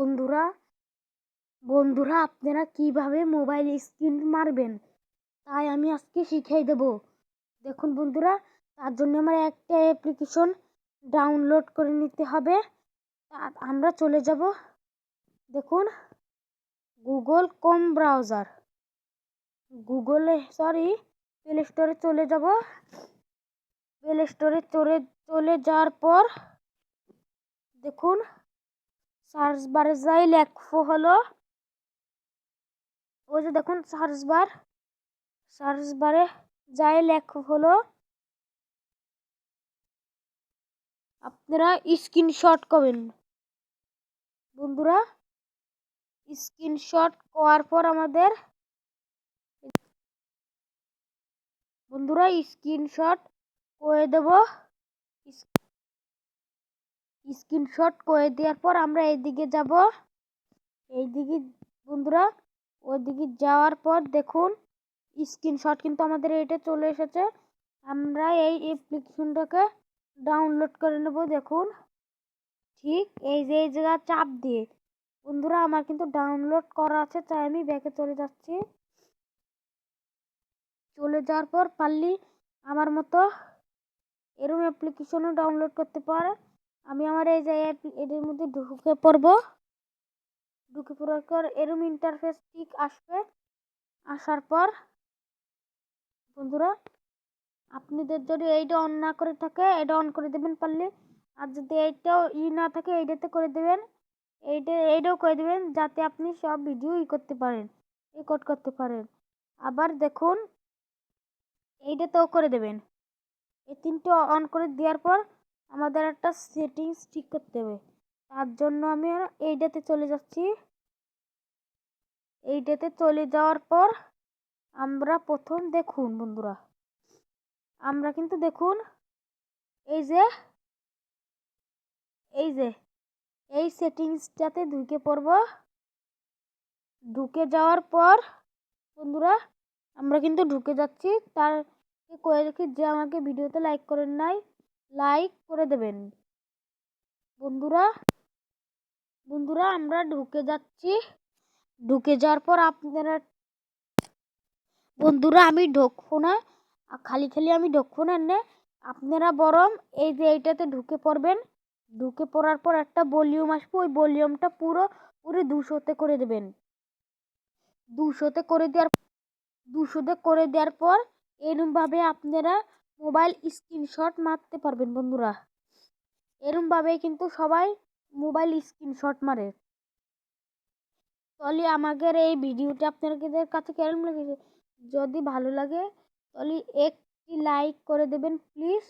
বন্ধুরা বন্ধুরা আপনারা কিভাবে মোবাইল স্ক্রিন মারবেন তাই আমি আজকে শিখিয়ে দেব। দেখুন বন্ধুরা, তার জন্য আমার একটা অ্যাপ্লিকেশন ডাউনলোড করে নিতে হবে। আমরা চলে যাব, দেখুন গুগল ক্রোম ব্রাউজার, প্লে স্টোরে চলে যাব। প্লে স্টোরে চলে যাওয়ার পর দেখুন সার্চ বারে যাই লেখা হলো, ওই যে দেখুন সার্চ বারে যাই লেখা হলো, আপনারা স্ক্রিনশট করবেন বন্ধুরা। স্ক্রিনশট করার পর আমাদের স্ক্রিনশট করে দেব। স্ক্রিনশট করে দেওয়ার পর আমরা এইদিকে যাব। এইদিকে বন্ধুরা, ওইদিকে যাওয়ার পর দেখুন স্ক্রিনশট কিন্তু আমাদের এইটা চলে এসেছে। আমরা এই অ্যাপ্লিকেশনটাকে ডাউনলোড করে নেব। দেখুন ঠিক এই জায়গা চাপ দিয়ে বন্ধুরা আমার কিন্তু ডাউনলোড করা আছে, তাই আমি ব্যাকে চলে যাচ্ছি। চলে যাওয়ার পর পারলি আমার মতো এরকম অ্যাপ্লিকেশনও ডাউনলোড করতে পারে। আমি আমার এই যে এর মধ্যে ঢুকে পড়বো। ঢুকে পড়ার পর এরকম ইন্টারফেস ঠিক আসবে। আসার পর বন্ধুরা আপনাদের যদি এইটা অন না করে থাকে এটা অন করে দেবেন পারলে, আর যদি এইটাও না থাকে এইটাতে করে দেবেন, এইটাও করে দেবেন, যাতে আপনি সব ভিডিও করতে পারেন, রেকর্ড করতে পারেন। আবার দেখুন এইটাতেও করে দেবেন। এই তিনটে অন করে দেওয়ার পর আমাদের একটা সেটিংস ঠিক করতে হবে। তার জন্য আমি এইটাতে চলে যাচ্ছি। এইটাতে চলে যাওয়ার পর আমরা প্রথম দেখুন বন্ধুরা, আমরা কিন্তু দেখুন এই যে এই সেটিংসটাতে ঢুকে পড়ব। ঢুকে যাওয়ার পর বন্ধুরা আমরা কিন্তু ঢুকে যাচ্ছি। তার কয়ে রেখে যে আমাকে ভিডিওতে লাইক করেন নাই, লাইক করে দেবেন বন্ধুরা আমরা ঢুকে যাচ্ছি। ঢুকে যাওয়ার পর আপনারা বন্ধুরা আমি ঢুকবো না, খালি আমি ঢুকবো না, আপনারা বরং এই যে এইটাতে ঢুকে পড়বেন। ঢুকে পড়ার পর একটা ভলিউম আসবে, ওই ভলিউমটা পুরো 200তে করে দেবেন। 200তে করে দেওয়ার পর এরকমভাবে আপনারা মোবাইল স্ক্রিনশট মারতে পারবেন বন্ধুরা। এরকমভাবেই কিন্তু সবাই মোবাইল স্ক্রিনশট মারে। তাহলে আমাদের এই ভিডিওটা আপনাদের কাছে কেমন লেগেছে? যদি ভালো লাগে তাহলে একটি লাইক করে দেবেন প্লিজ,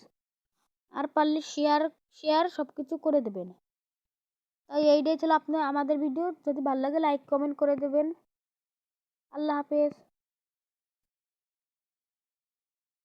আর পারলে শেয়ার সব কিছু করে দেবেন। তাই এইটাই ছিল আমাদের ভিডিও। যদি ভালো লাগে লাইক কমেন্ট করে দেবেন। আল্লাহ হাফেজ।